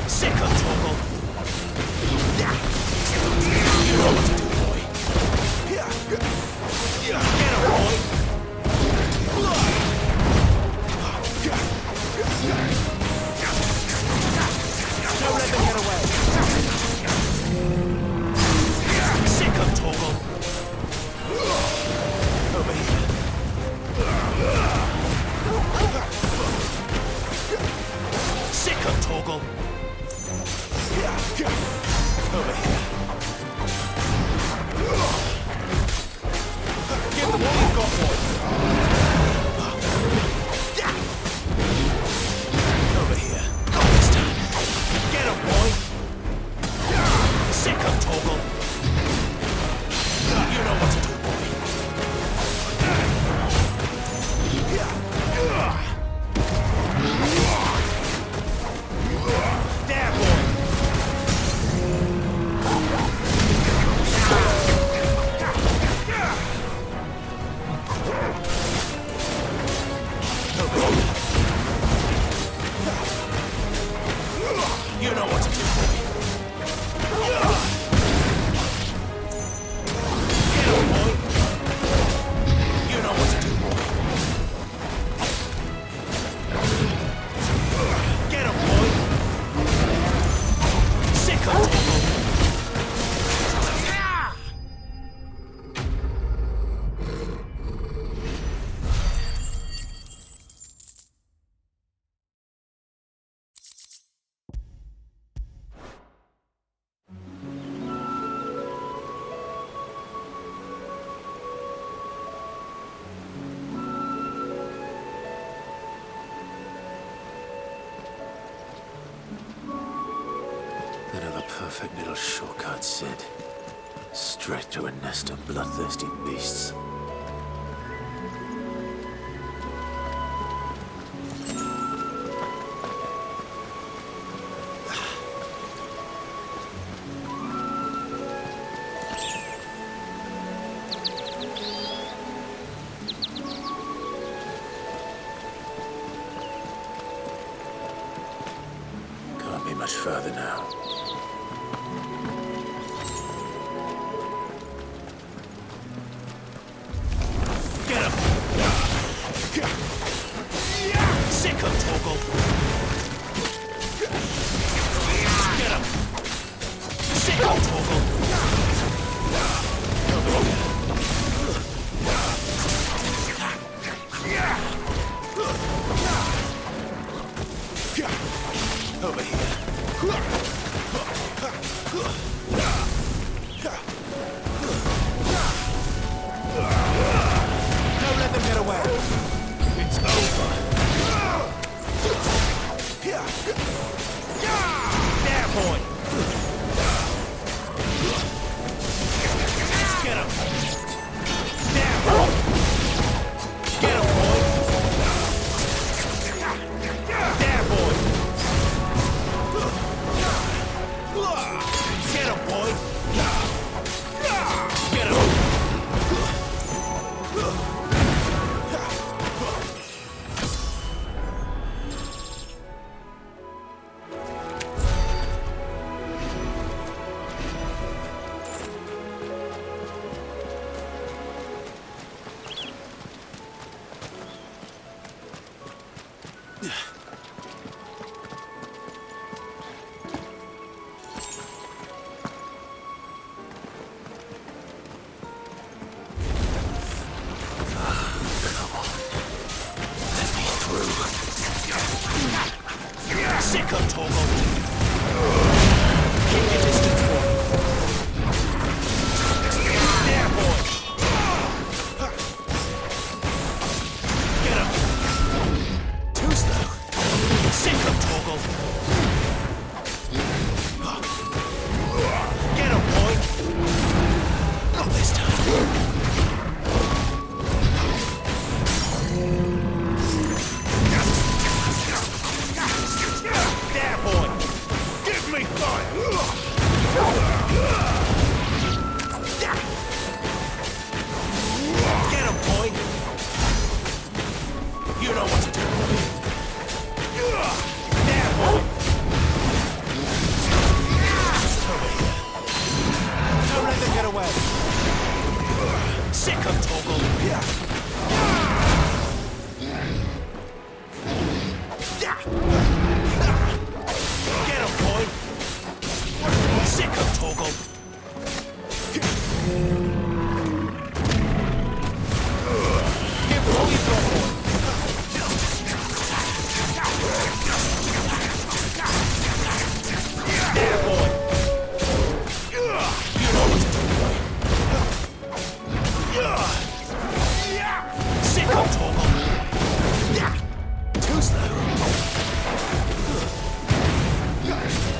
Sick of trouble. You know what to do, boy. Get him, boy. Don't let them get away. Sick of trouble. Over here. Sick of Toggle. Over here. Give them all you've got, boys. Over here. This time. Get him, boy. Sick of Toggle. You know what to do, boy. There, boy. You know what to do, boy. Get him, boy. You know what to do, boy. Get him, boy. Sick of trouble. Another perfect little shortcut, Sid. Straight to a nest of bloodthirsty beasts. Can't be much further now. Get him! Sick of Toggle! Get him! Sick of Toggle! Over here. Don't let them get away. It's over. There, boy. Get him. There, boy. Get him, boy. There, boy. Get him, boy. Get him. Sick of Toggle. Keep your distance, boy. There, boy. Get him. Too slow. Sick of Toggle. Get him, boy. Not this time. There, boy. Give me fire.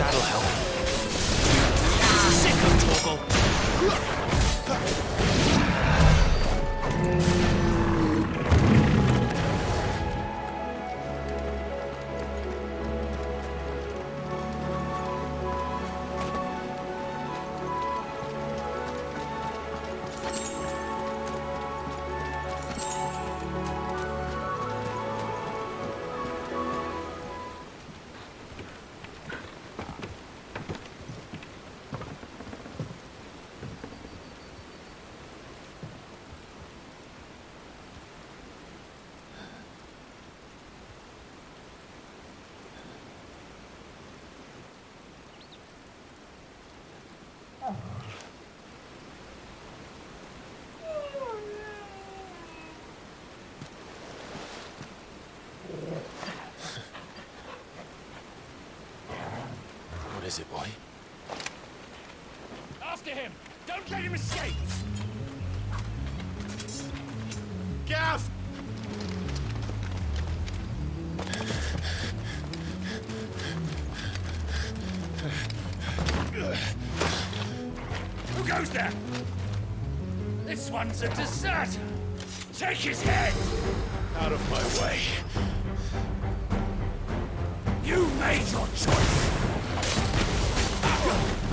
That'll help. Sick of Toggle. What is it, boy? After him! Don't let him escape! Gav! Who goes there? This one's a deserter! Take his head! Out of my way. You made your choice!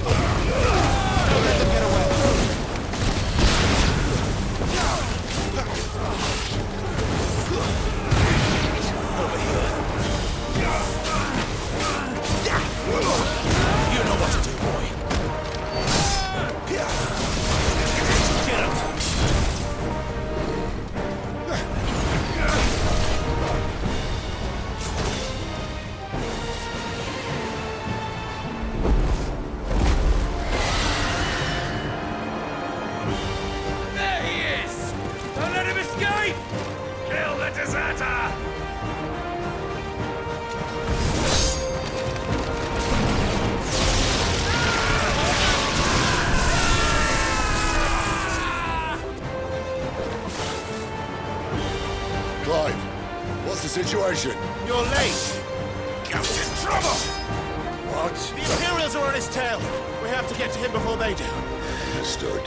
Don't let them get away. Over here. You know what to do, boy. Get him. There he is! Don't let him escape! Kill the deserter! Clive, what's the situation? You're late. Goat's in trouble! What? The Imperials are on his tail. We have to get to him before they do. Understood.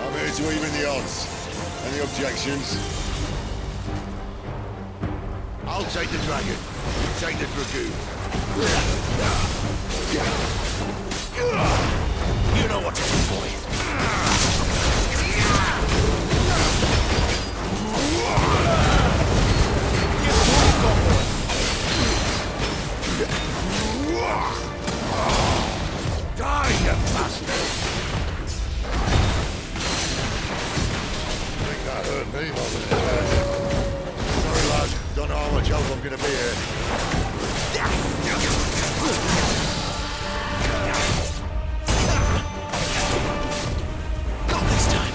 I'm here to even the odds. Any objections? I'll take the dragon. You take the dragoon. You know what to do, boy. Die, you bastard! I think that hurt me more than it hurt him. Sorry, lad. Don't know how much help I'm gonna be here. Not this time.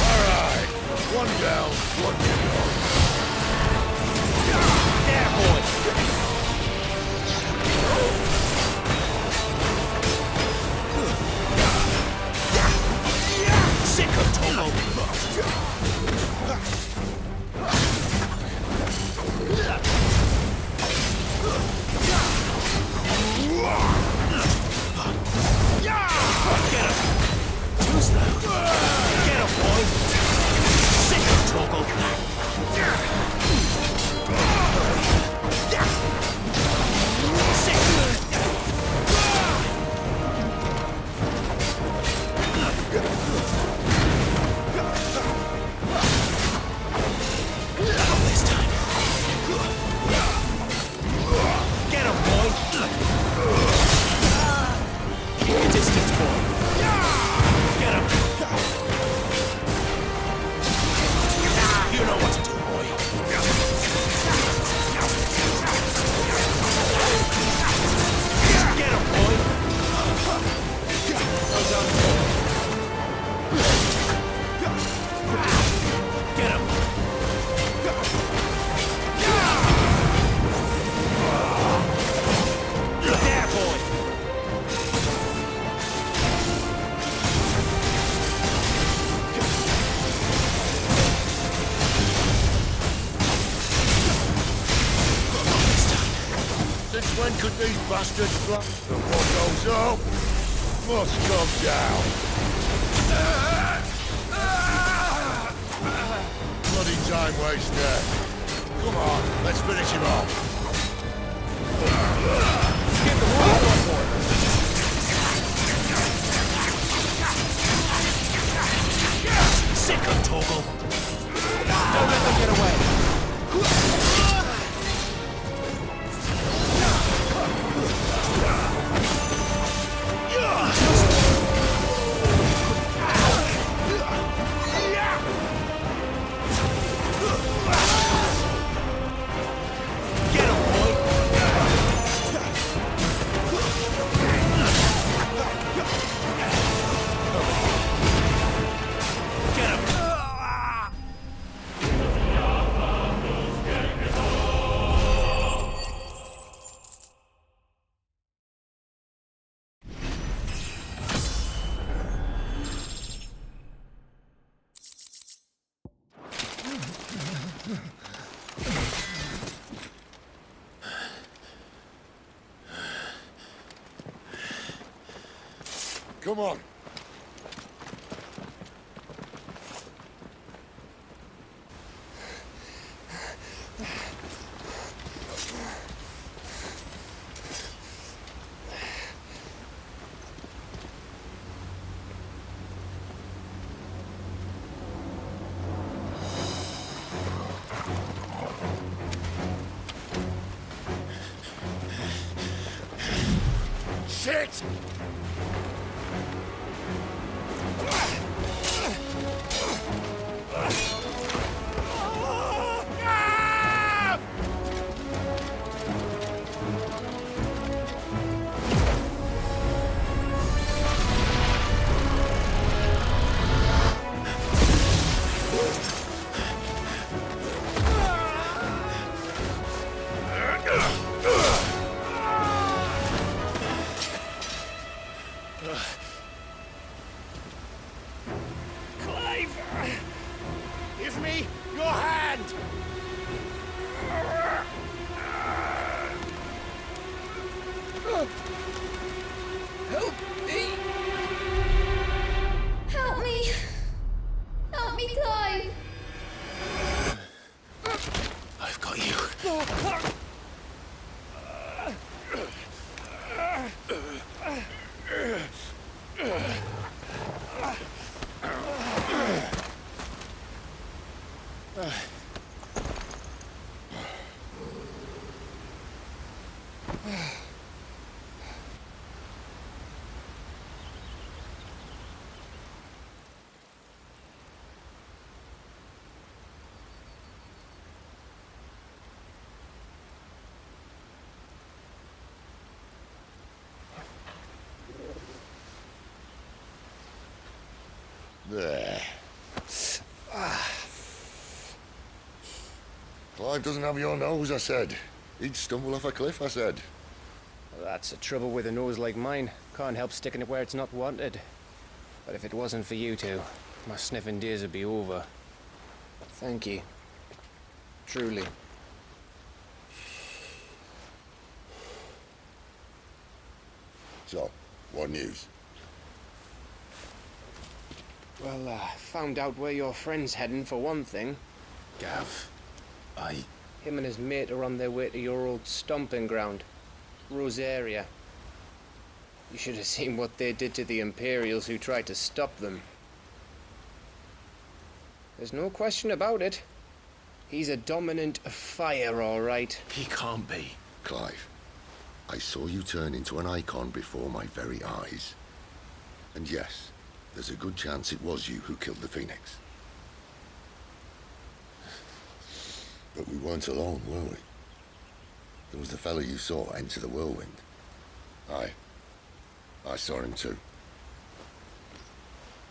All right. One down, one to go. There, boy! Sick of Tomo. These bastards fly. And what goes up must come down. Bloody time waster. Come on, let's finish him off. Get the horse on board. Sick of Toggle. Don't let them get away. Come on. Shit! Give me your hand! Help me! Help me! Help me, Clive! I've got you. There. Clive doesn't have your nose, I said. He'd stumble off a cliff, I said. Well, that's the trouble with a nose like mine. Can't help sticking it where it's not wanted. But if it wasn't for you two, my sniffing days would be over. Thank you. Truly. So, what news? Well, found out where your friend's heading for one thing. Gav, Him and his mate are on their way to your old stomping ground, Rosaria. You should have seen what they did to the Imperials who tried to stop them. There's no question about it. He's a dominant fire, all right. he can't be. Clive, I saw you turn into an icon before my very eyes. And yes, there's a good chance it was you who killed the Phoenix. But we weren't alone, were we? There was the fellow you saw enter the whirlwind. I saw him too.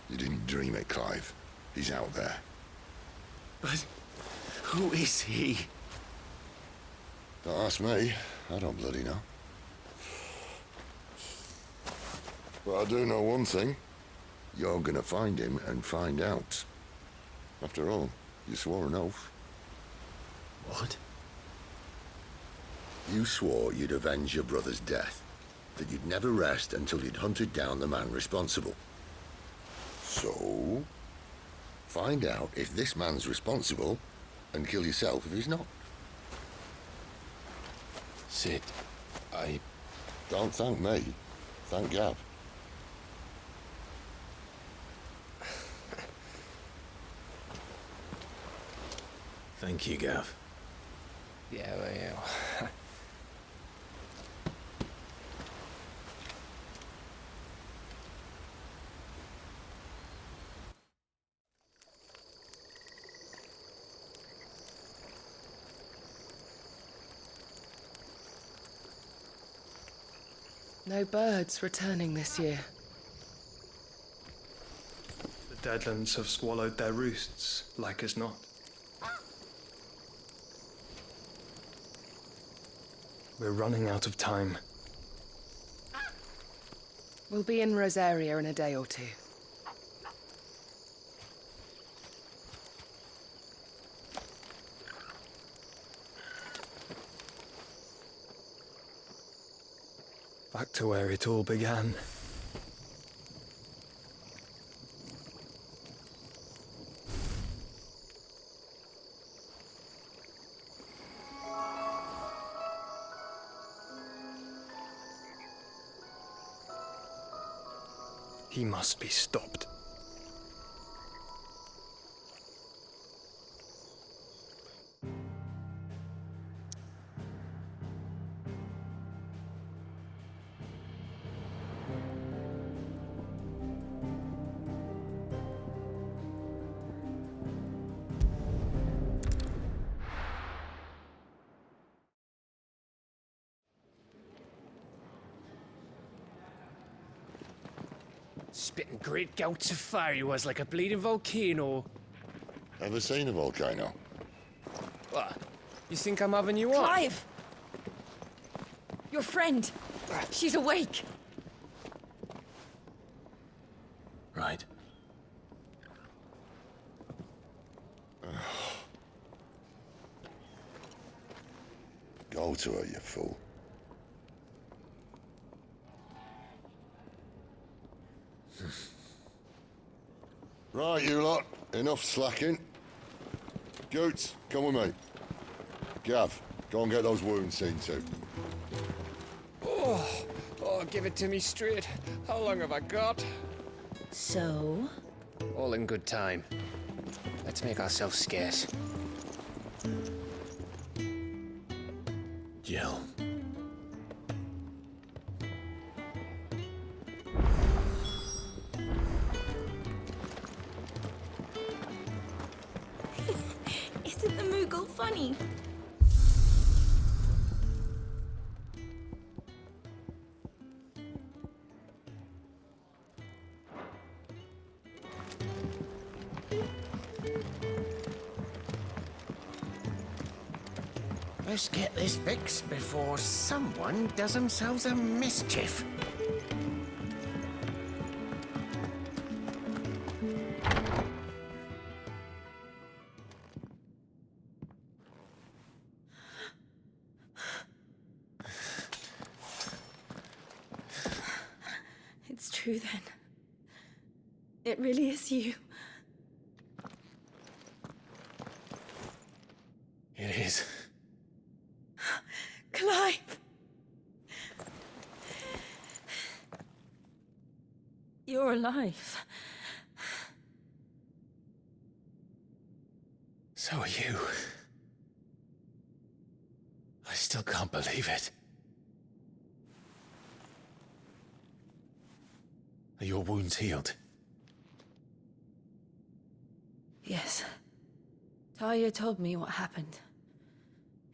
You didn't dream it, Clive. He's out there. But who is he? Don't ask me. I don't bloody know. But I do know one thing. You're gonna find him and find out. After all, you swore an oath. What? You swore you'd avenge your brother's death, that you'd never rest until you'd hunted down the man responsible. So, find out if this man's responsible, and kill yourself if he's not. Sid, I... Don't thank me. Thank Gav. Thank you, Gav. Yeah, well, yeah. No birds returning this year. The Deadlands have swallowed their roosts, like as not. We're running out of time. We'll be in Rosaria in a day or two. Back to where it all began. He must be stopped. Spitting great gouts of fire he was, like a bleeding volcano. Ever seen a volcano? What? You think I'm having you on? Clive! Your friend. She's awake. Right. Go to her, you fool. Right, you lot. Enough slacking. Goots, come with me. Gav, go and get those wounds seen to. Oh, give it to me straight. How long have I got? So? All in good time. Let's make ourselves scarce. Jill. Isn't the Moogle funny? Let's get this fixed before someone does themselves a mischief. It's true then. It really is you. It is. Clive! You're alive. So are you. I still can't believe it. Are your wounds healed? Yes. Talia told me what happened.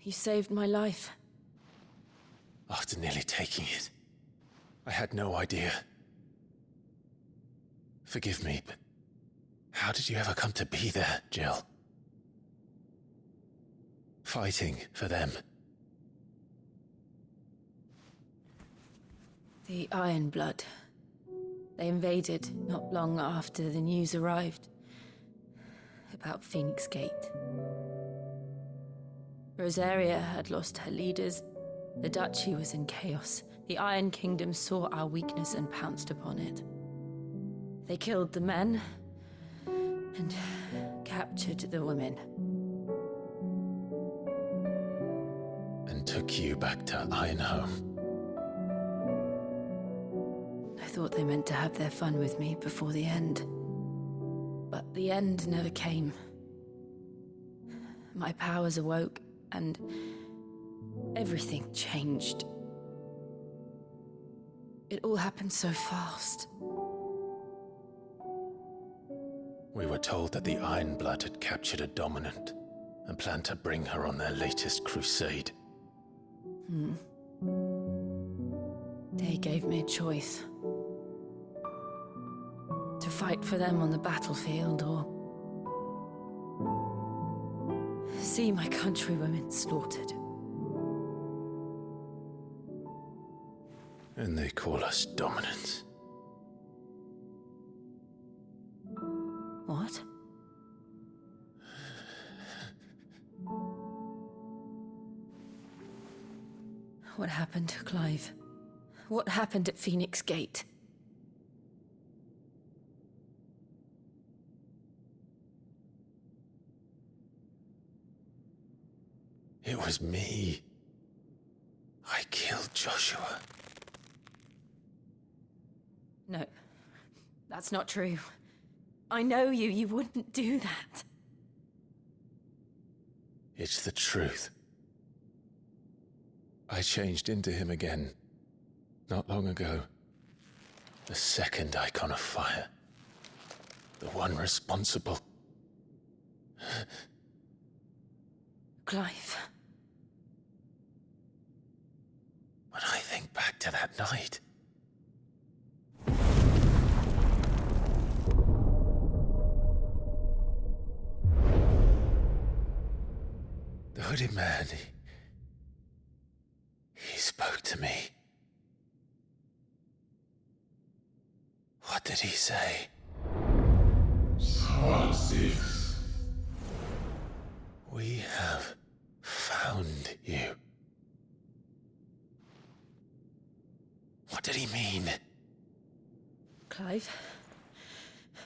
You saved my life. After nearly taking it, I had no idea. Forgive me, but how did you ever come to be there, Jill? Fighting for them. The Iron Blood. They invaded not long after the news arrived about Phoenix Gate. Rosaria had lost her leaders, The Duchy was in chaos. The Iron Kingdom saw our weakness and pounced upon it. They killed the men and captured the women. And took you back to Ironhome. I thought they meant to have their fun with me before the end. But the end never came. My powers awoke, and everything changed. It all happened so fast. We were told that the Ironblood had captured a dominant and planned to bring her on their latest crusade. They gave me a choice. To fight for them on the battlefield, or see my countrywomen slaughtered. And they call us dominants. What? What happened, Clive? What happened at Phoenix Gate? It was me. I killed Joshua. No, that's not true. I know you. You wouldn't do that. It's the truth. I changed into him again, not long ago. The second icon of fire. The one responsible. Clive. When I think back to that night... The hooded man, he spoke to me. What did he say? Part 6. We have found you. What did he mean? Clive,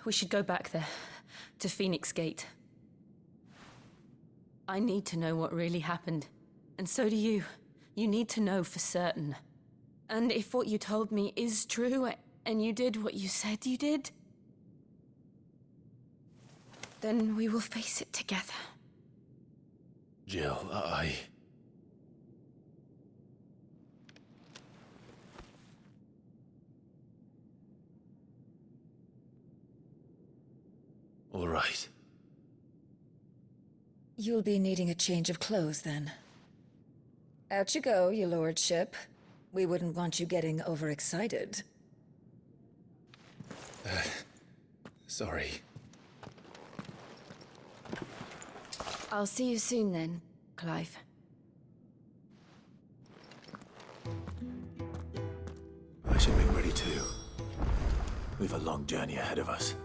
we should go back there, to Phoenix Gate. I need to know what really happened. And so do you. You need to know for certain. And if what you told me is true, and you did what you said you did, then we will face it together. Jill, All right. You'll be needing a change of clothes, then. Out you go, your lordship. We wouldn't want you getting overexcited. Sorry. I'll see you soon then, Clive. I should make ready too. We've a long journey ahead of us.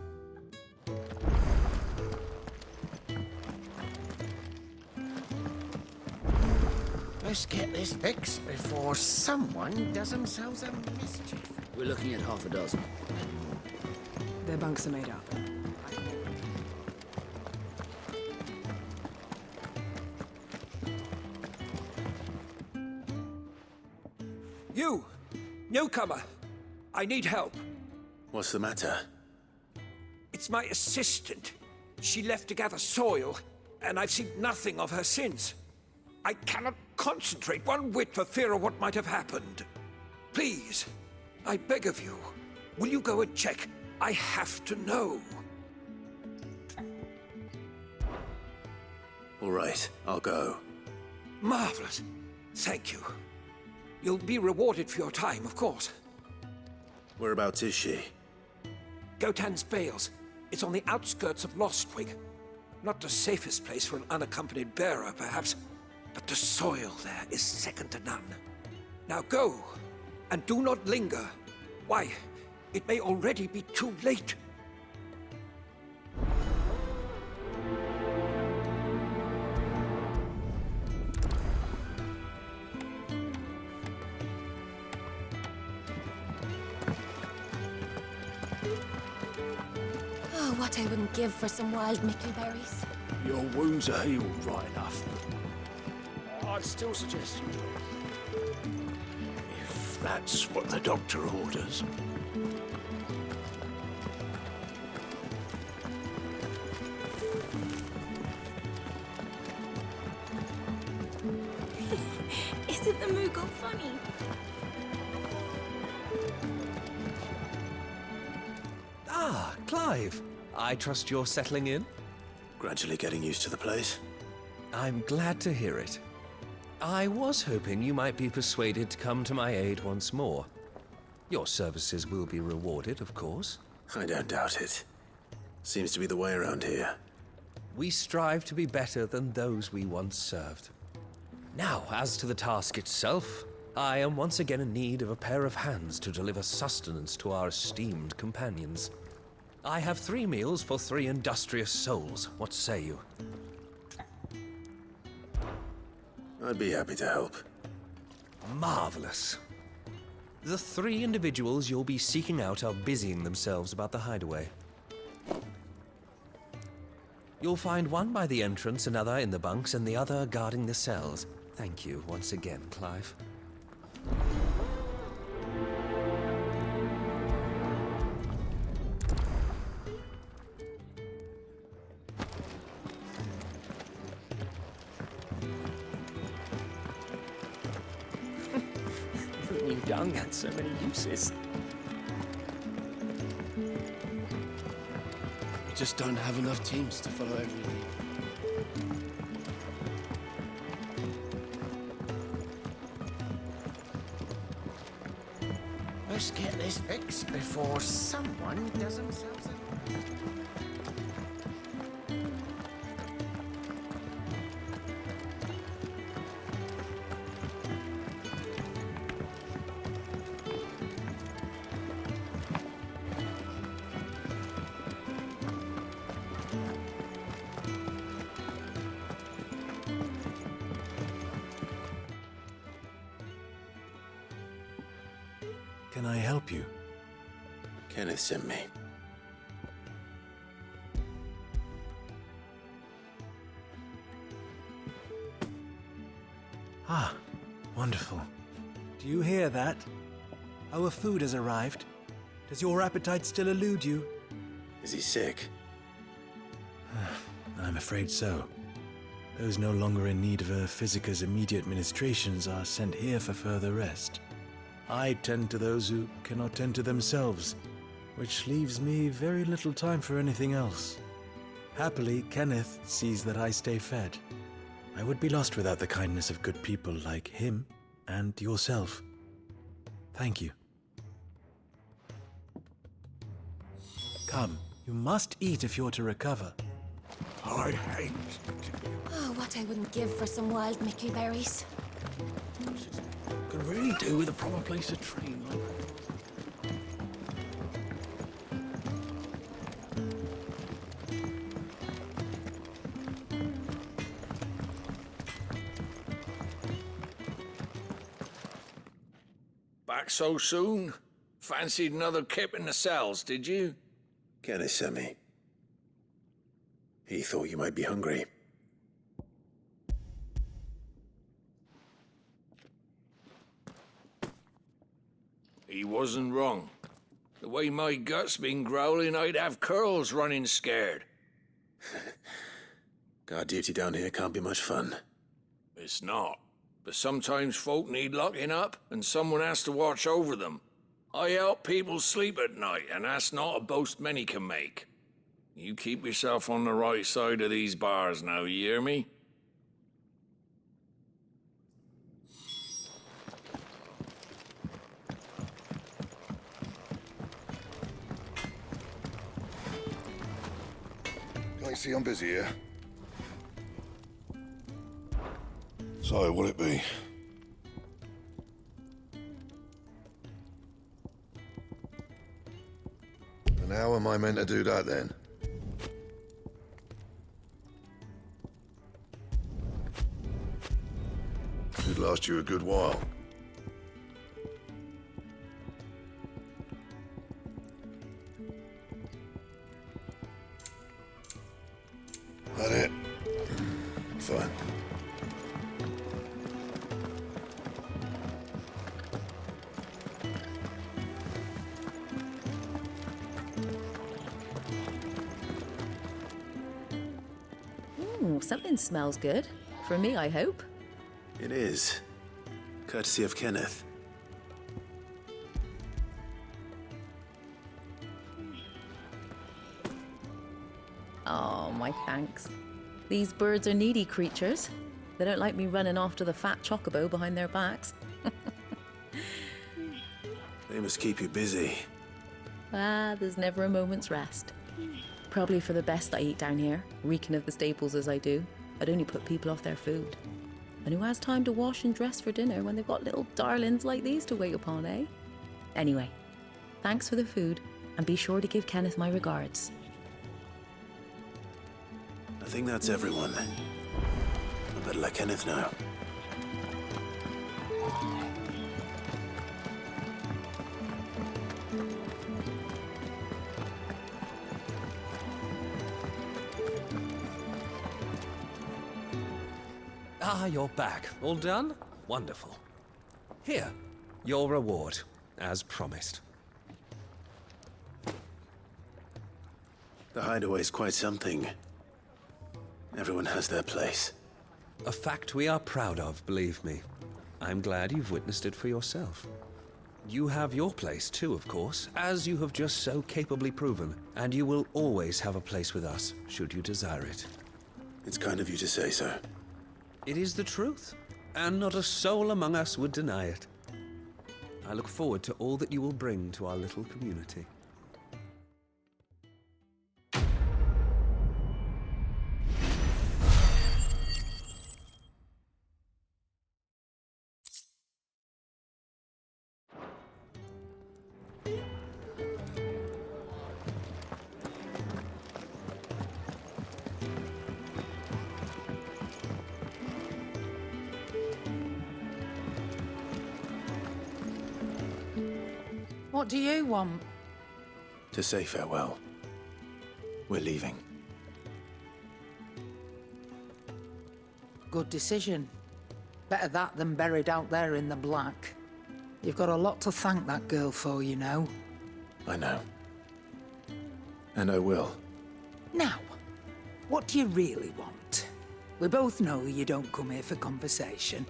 Let's get this fixed before someone does themselves a mischief. We're looking at half a dozen. Their bunks are made up. You! Newcomer! I need help. What's the matter? It's my assistant. She left to gather soil, and I've seen nothing of her since. I cannot concentrate one whit for fear of what might have happened. Please, I beg of you, will you go and check? I have to know. All right, I'll go. Marvelous. Thank you. You'll be rewarded for your time, of course. Whereabouts is she? Gotan's Bales. It's on the outskirts of Lostwig. Not the safest place for an unaccompanied bearer, perhaps, but the soil there is second to none. Now go, and do not linger. Why, it may already be too late. Oh, what I wouldn't give for some wild mickleberries. Your wounds are healed right enough. I'd still suggest you do. If that's what the doctor orders. Isn't the Moogle funny? Ah, Clive. I trust you're settling in? Gradually getting used to the place. I'm glad to hear it. I was hoping you might be persuaded to come to my aid once more. Your services will be rewarded, of course. I don't doubt it. Seems to be the way around here. We strive to be better than those we once served. Now, as to the task itself, I am once again in need of a pair of hands to deliver sustenance to our esteemed companions. I have 3 meals for 3 industrious souls. What say you? I'd be happy to help. Marvelous. The 3 individuals you'll be seeking out are busying themselves about the hideaway. You'll find one by the entrance, another in the bunks, and the other guarding the cells. Thank you once again, Clive. Who knew dung had so many uses? We just don't have enough teams to follow every lead. Let's get this fixed before someone does themselves a... Can I help you? Kenneth sent me. Ah, wonderful. Do you hear that? Our food has arrived. Does your appetite still elude you? Is he sick? I'm afraid so. Those no longer in need of a Physica's immediate ministrations are sent here for further rest. I tend to those who cannot tend to themselves, which leaves me very little time for anything else. Happily, Kenneth sees that I stay fed. I would be lost without the kindness of good people like him and yourself. Thank you. Come, you must eat if you're to recover. I hate... Oh, what I wouldn't give for some wild mickleberries. Could really do with a proper place to train. Back so soon? Fancied another kip in the cells, did you? Kenneth sent me. He thought you might be hungry. He wasn't wrong. The way my gut's been growling, I'd have curls running scared. Guard duty down here can't be much fun. It's not. But sometimes folk need locking up, and someone has to watch over them. I help people sleep at night, and that's not a boast many can make. You keep yourself on the right side of these bars now, you hear me? Can't see I'm busy here. So, what'll it be? And how am I meant to do that then? Could last you a good while. Ooh, something smells good. For me, I hope. It is. Courtesy of Kenneth. Oh, my thanks. These birds are needy creatures. They don't like me running after the fat chocobo behind their backs. They must keep you busy. Ah, there's never a moment's rest. Probably for the best I eat down here, reeking of the staples as I do. I'd only put people off their food. And who has time to wash and dress for dinner when they've got little darlings like these to wait upon, eh? Anyway, thanks for the food, and be sure to give Kenneth my regards. I think that's everyone. I better let Kenneth know. Ah, you're back. All done? Wonderful. Here, your reward, as promised. The hideaway's quite something. Everyone has their place. A fact we are proud of, believe me. I'm glad you've witnessed it for yourself. You have your place too, of course, as you have just so capably proven, and you will always have a place with us, should you desire it. It's kind of you to say so. It is the truth, and not a soul among us would deny it. I look forward to all that you will bring to our little community. What do you want? To say farewell. We're leaving. Good decision. Better that than buried out there in the black. You've got a lot to thank that girl for, you know. I know. And I will. Now, what do you really want? We both know you don't come here for conversation.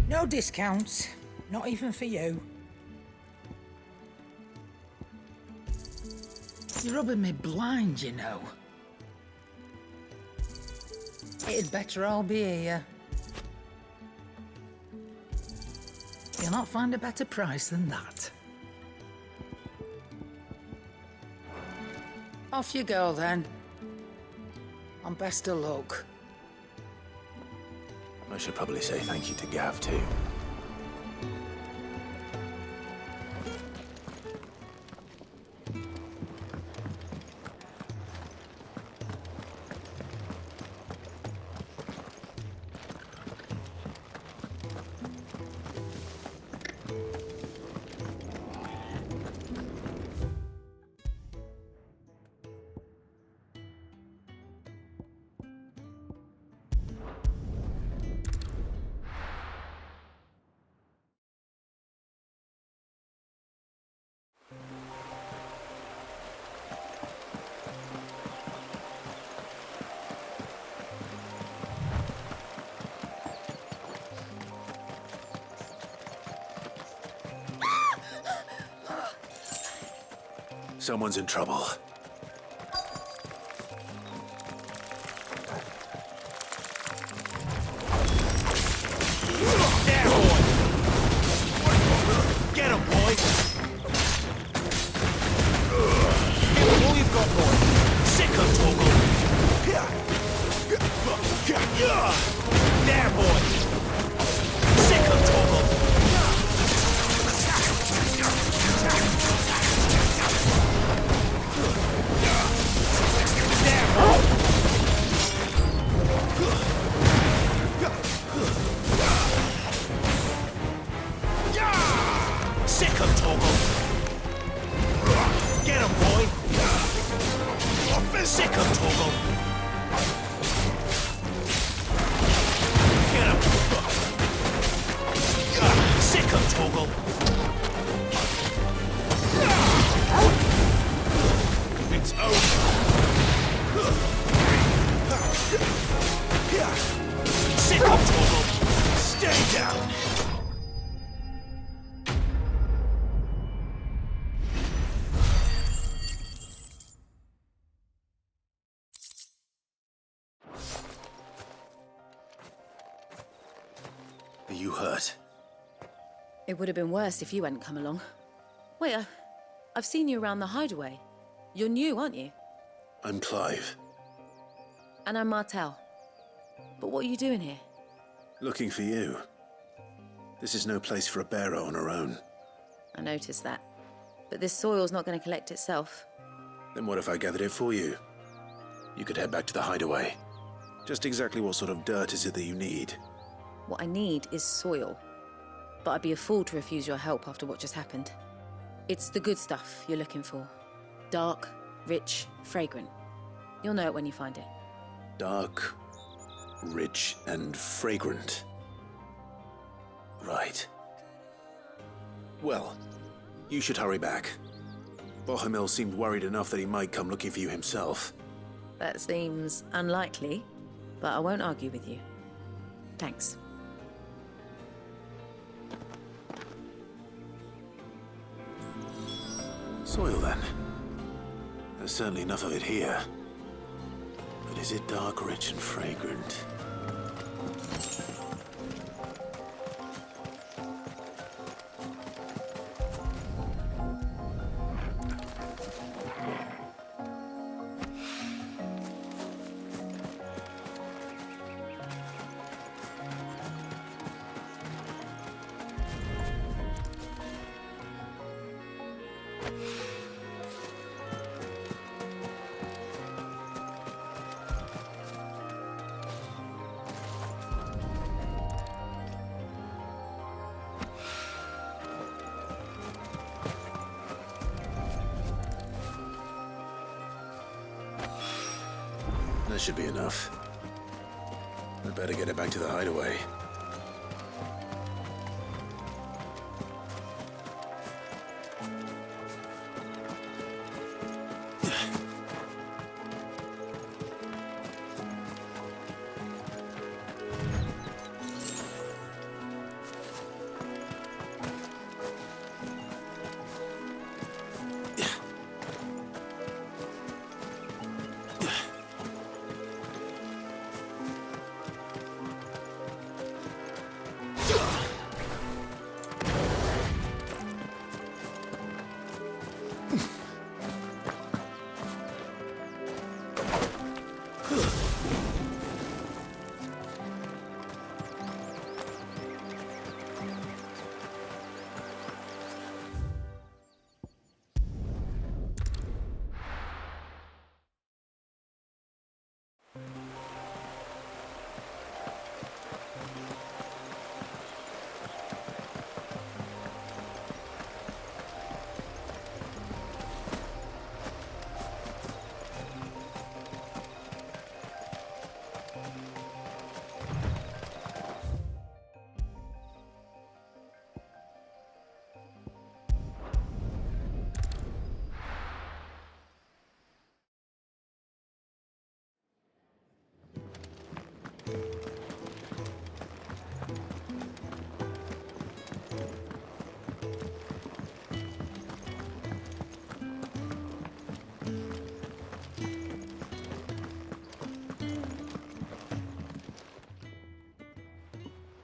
No discounts, not even for you. You're rubbing me blind, you know. It'd better all be here. You'll not find a better price than that. Off you go, then. And best of luck. I should probably say thank you to Gav, too. Someone's in trouble. There, boy! Get him, boy! Give him all you've got, boy! Sick of Toggle! There, boy! Sick of Toggle! Sick of Torgal! Get him, boy! Sick of Torgal! Get him! Sick of Torgal! It's over! Sick of Torgal! Stay down! Are you hurt? It would have been worse if you hadn't come along. Wait, I've seen you around the hideaway. You're new, aren't you? I'm Clive. And I'm Martel. But what are you doing here? Looking for you. This is no place for a bearer on her own. I noticed that. But this soil's not going to collect itself. Then what if I gathered it for you? You could head back to the hideaway. Just exactly what sort of dirt is it that you need? What I need is soil. But I'd be a fool to refuse your help after what just happened. It's the good stuff you're looking for. Dark, rich, fragrant. You'll know it when you find it. Dark, rich, and fragrant. Right. Well, you should hurry back. Bohemil seemed worried enough that he might come looking for you himself. That seems unlikely, but I won't argue with you. Thanks. Soil, then. There's certainly enough of it here. But is it dark, rich, and fragrant? That should be enough. I'd better get it back to the hideaway.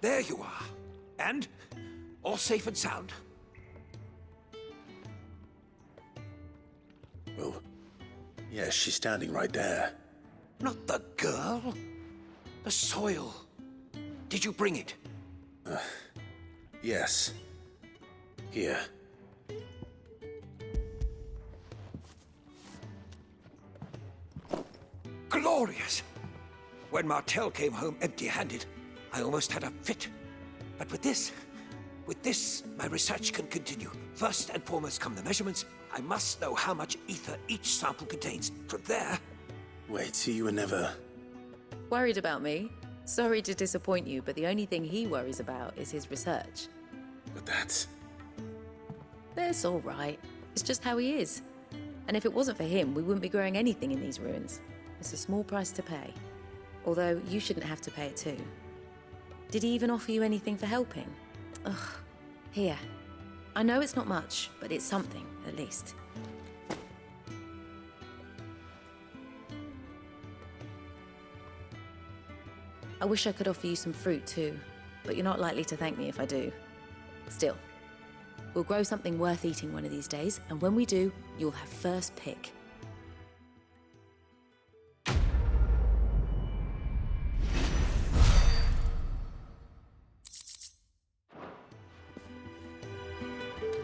There you are. And? All safe and sound? Well, yes, she's standing right there. Not the girl. The soil. Did you bring it? Yes. Here. Glorious! When Martel came home empty-handed, I almost had a fit. But with this, With this, my research can continue. First and foremost come the measurements. I must know how much ether each sample contains. From there... Wait, so you were never... Worried about me? Sorry to disappoint you, but the only thing he worries about is his research. But that's... That's all right. It's just how he is. And if it wasn't for him, we wouldn't be growing anything in these ruins. It's a small price to pay. Although, you shouldn't have to pay it too. Did he even offer you anything for helping? Ugh. Here. I know it's not much, but it's something, at least. I wish I could offer you some fruit too, but you're not likely to thank me if I do. Still, we'll grow something worth eating one of these days, and when we do, you'll have first pick.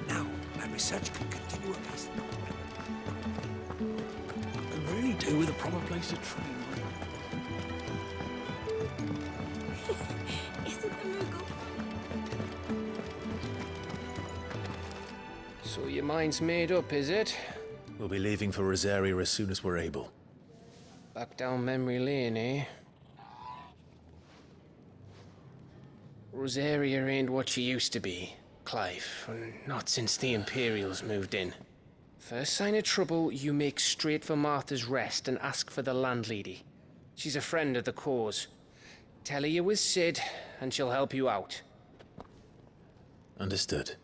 Now, my research can continue past... Could really do with a proper place to train. So your mind's made up, is it? We'll be leaving for Rosaria as soon as we're able. Back down memory lane, eh? Rosaria ain't what she used to be, Clive. Not since the Imperials moved in. First sign of trouble, you make straight for Martha's Rest and ask for the landlady. She's a friend of the cause. Tell her you're with Sid, and she'll help you out. Understood.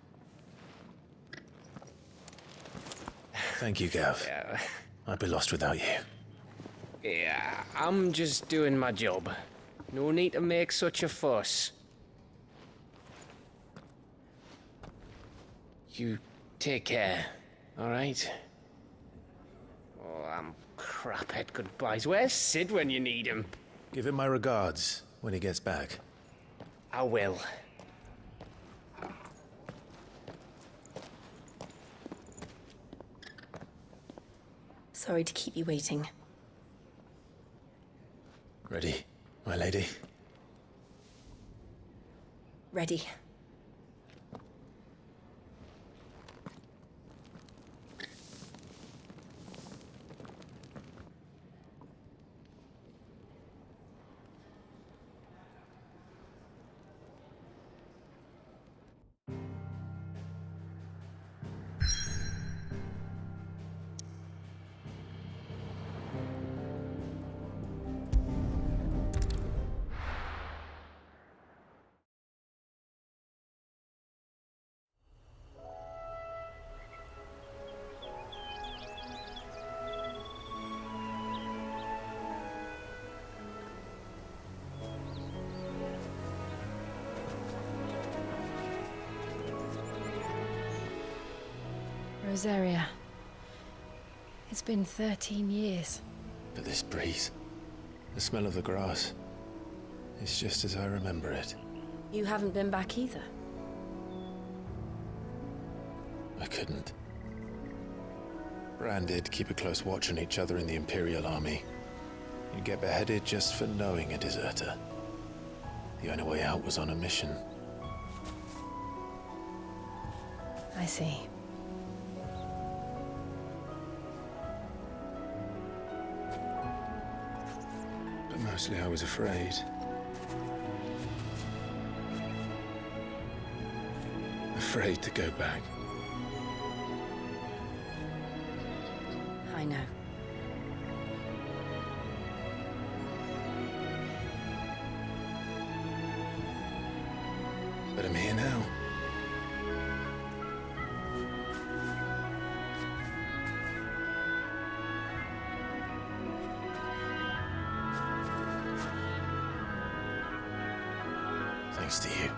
Thank you, Gav. Yeah. I'd be lost without you. Yeah, I'm just doing my job. No need to make such a fuss. You take care, all right? Oh, I'm crap at goodbyes. Where's Sid when you need him? Give him my regards when he gets back. I will. Sorry to keep you waiting. Ready, my lady? Ready. Rosaria. It's been 13 years. But this breeze, the smell of the grass, it's just as I remember it. You haven't been back either. I couldn't. Branded, keep a close watch on each other in the Imperial Army. You'd get beheaded just for knowing a deserter. The only way out was on a mission. I see. But mostly I was afraid. Afraid to go back. I know. But I'm here now. Thanks to you.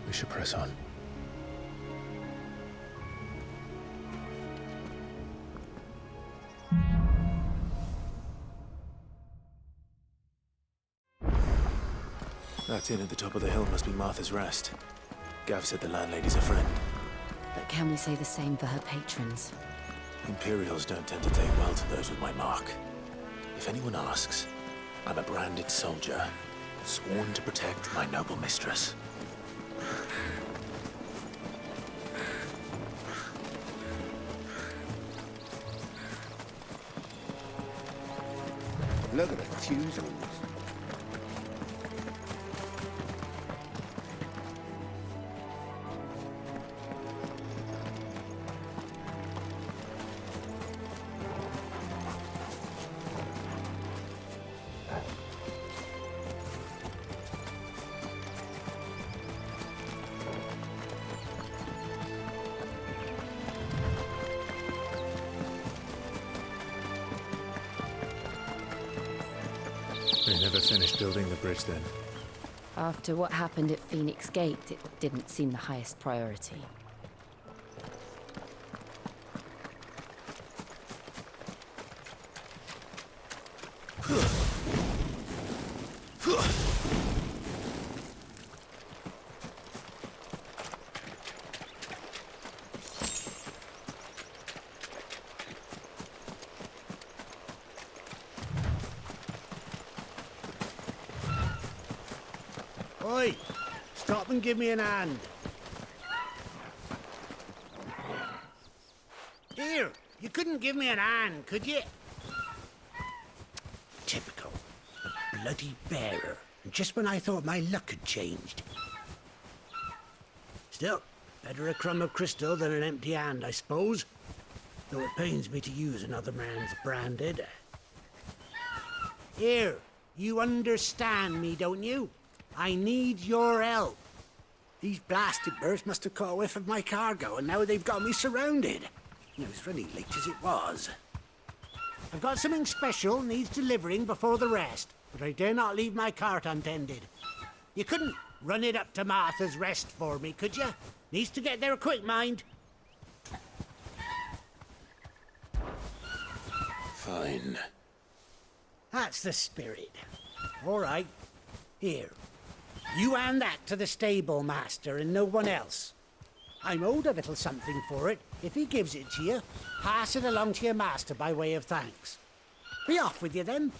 We should press on. That inn at the top of the hill must be Martha's Rest. Gav said the landlady's a friend. But can we say the same for her patrons? Imperials don't tend to take well to those with my mark. If anyone asks, I'm a branded soldier, sworn to protect my noble mistress. Look at the fuse on this. They never finished building the bridge then. After what happened at Phoenix Gate, it didn't seem the highest priority. Oi! Stop and give me an hand. Here, you couldn't give me an hand, could you? Typical. A bloody bearer. And just when I thought my luck had changed. Still, better a crumb of crystal than an empty hand, I suppose. Though it pains me to use another man's branded. Here, you understand me, don't you? I need your help. These blasted birds must have caught a whiff of my cargo, and now they've got me surrounded. It was really late as it was. I've got something special needs delivering before the rest, but I dare not leave my cart untended. You couldn't run it up to Martha's Rest for me, could you? Needs to get there quick, mind. Fine. That's the spirit. All right. Here. You hand that to the stable master and no one else. I'm owed a little something for it. If he gives it to you, pass it along to your master by way of thanks. Be off with you then,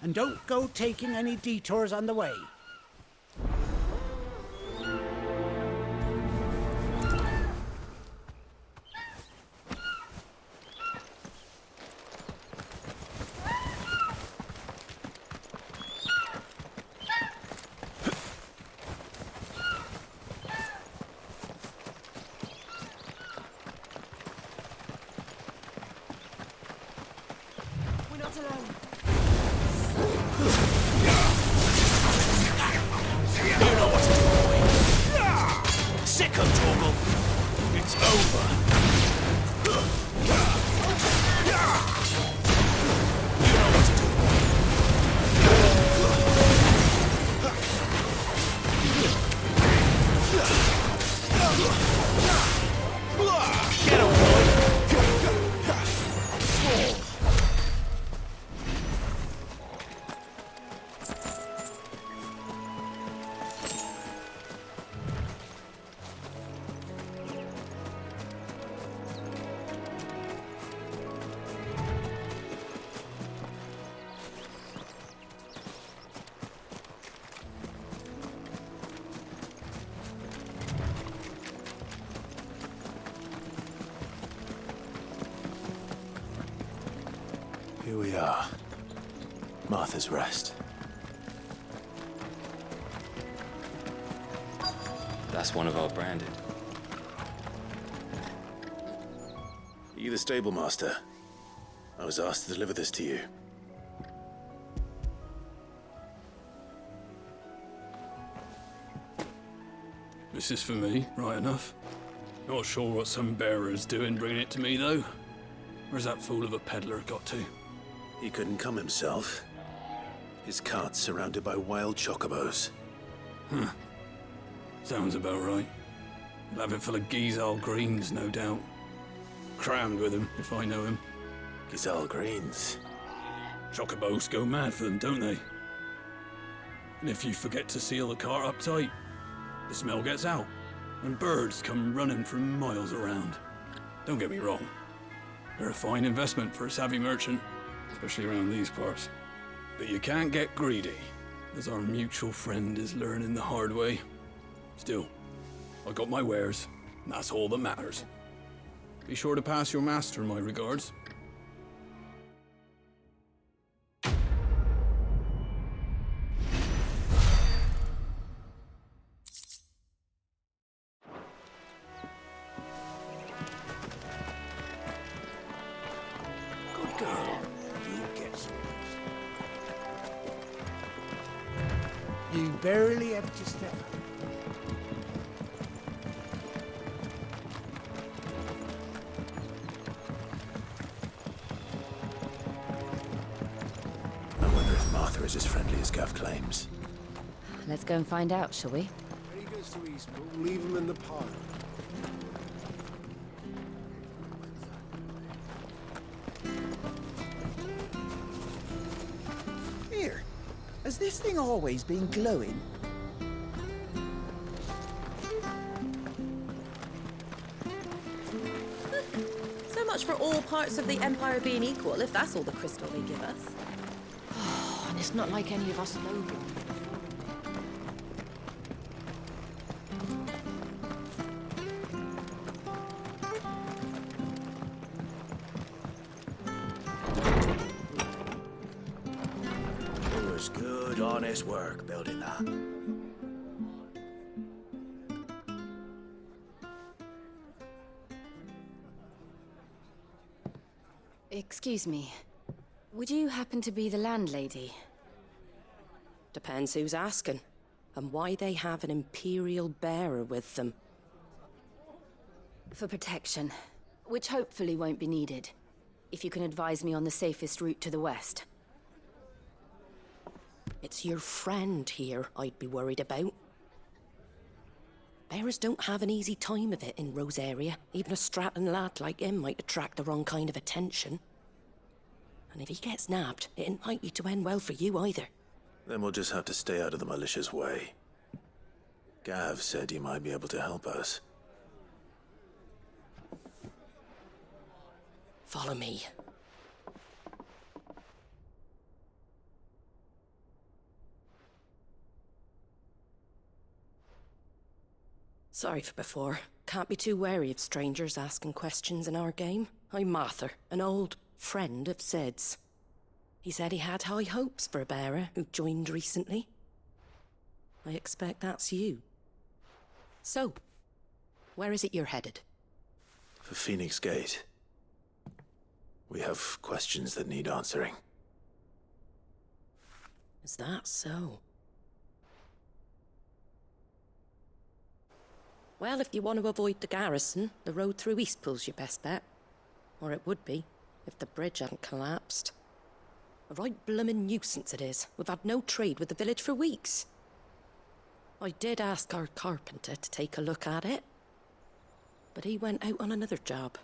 and don't go taking any detours on the way. Here we are. Martha's Rest. That's one of our branded. Are you the stable master? I was asked to deliver this to you. This is for me, right enough. Not sure what some bearer's doing bringing it to me, though. Where's that fool of a peddler got to? He couldn't come himself. His cart's surrounded by wild chocobos. Huh. Sounds about right. He'll have it full of Gizal greens, no doubt. Crammed with him, if I know him. Gizal greens? Chocobos go mad for them, don't they? And if you forget to seal the cart up tight, the smell gets out. and birds come running from miles around. Don't get me wrong. They're a fine investment for a savvy merchant, especially around these parts. But you can't get greedy, as our mutual friend is learning the hard way. Still, I got my wares, and that's all that matters. Be sure to pass your master my regards. Good girl. You'll get some. You barely have to step. I wonder if Martha is as friendly as Gav claims. Let's go and find out, shall we? When he goes to Eastpool, leave him in the park. Here, has this thing always been glowing? So much for all parts of the Empire being equal, if that's all the crystal they give us. And it's not like any of us know one. It was good, honest work building that. Excuse me. Would you happen to be the landlady? Depends who's asking, and why they have an Imperial bearer with them. For protection, which hopefully won't be needed. If you can advise me on the safest route to the west. It's your friend here I'd be worried about. Bearers don't have an easy time of it in Rosaria. Even a Stratton lad like him might attract the wrong kind of attention. And if he gets nabbed, it ain't likely to end well for you either. Then we'll just have to stay out of the malicious way. Gav said he might be able to help us. Follow me. Sorry for before. Can't be too wary of strangers asking questions in our game. I'm Martha, an old friend of Sid's. He said he had high hopes for a bearer who joined recently. I expect that's you. So, where is it you're headed? For Phoenix Gate. We have questions that need answering. Is that so? Well, if you want to avoid the garrison, the road through Eastpool's your best bet. Or it would be, if the bridge hadn't collapsed. A right bloomin' nuisance it is. We've had no trade with the village for weeks. I did ask our carpenter to take a look at it. But he went out on another job,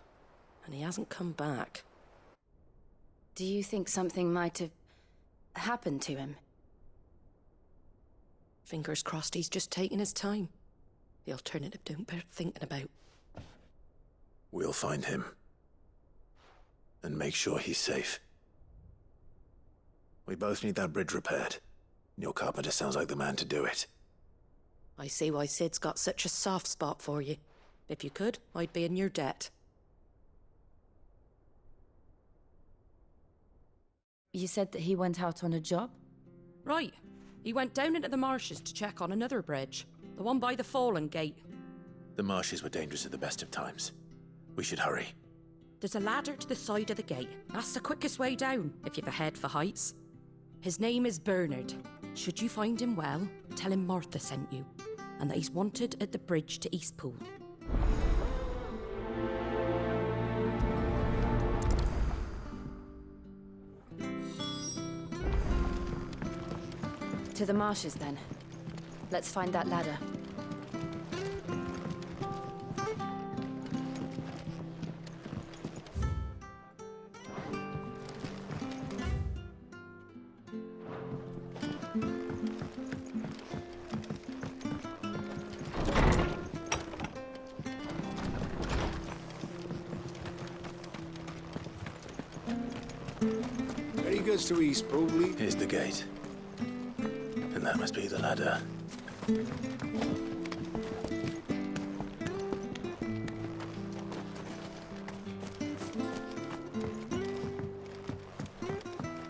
and he hasn't come back. Do you think something might have happened to him? Fingers crossed he's just taking his time. The alternative don't bear thinking about. We'll find him. And make sure he's safe. We both need that bridge repaired. Your carpenter sounds like the man to do it. I see why Sid's got such a soft spot for you. If you could, I'd be in your debt. You said that he went out on a job? Right. He went down into the marshes to check on another bridge. The one by the Fallen Gate. The marshes were dangerous at the best of times. We should hurry. There's a ladder to the side of the gate. That's the quickest way down, if you've a head for heights. His name is Bernard. Should you find him well, tell him Martha sent you, and that he's wanted at the bridge to Eastpool. To the marshes, then. Let's find that ladder. Any goods to East Pool, lead? Here's the gate. And that must be the ladder.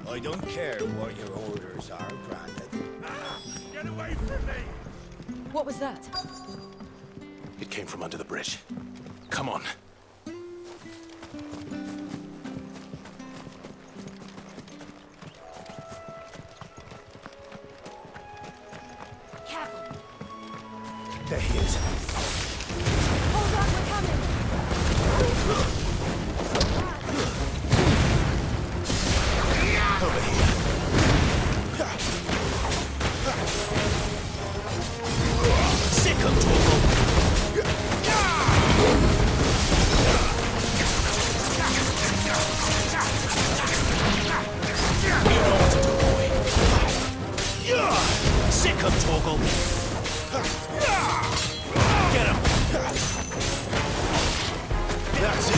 I don't care what your orders are, Grandad. Get away from me! What was that? It came from under the bridge. Come on. Careful. There he is. Hold on, we're coming. Over here. Sick of Torgal. You know what to do, boy. Sick of Torgal. Get him. That's it.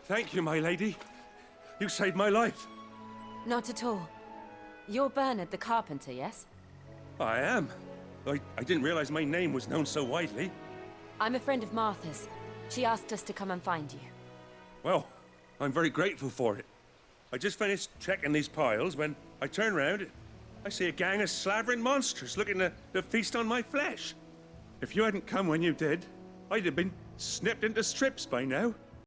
Thank you, my lady. You saved my life. Not at all. You're Bernard the carpenter, yes? I am. I didn't realize my name was known so widely. I'm a friend of Martha's. She asked us to come and find you. Well, I'm very grateful for it. I just finished checking these piles when I turn round. I see a gang of slavering monsters looking to feast on my flesh. If you hadn't come when you did, I'd have been snipped into strips by now.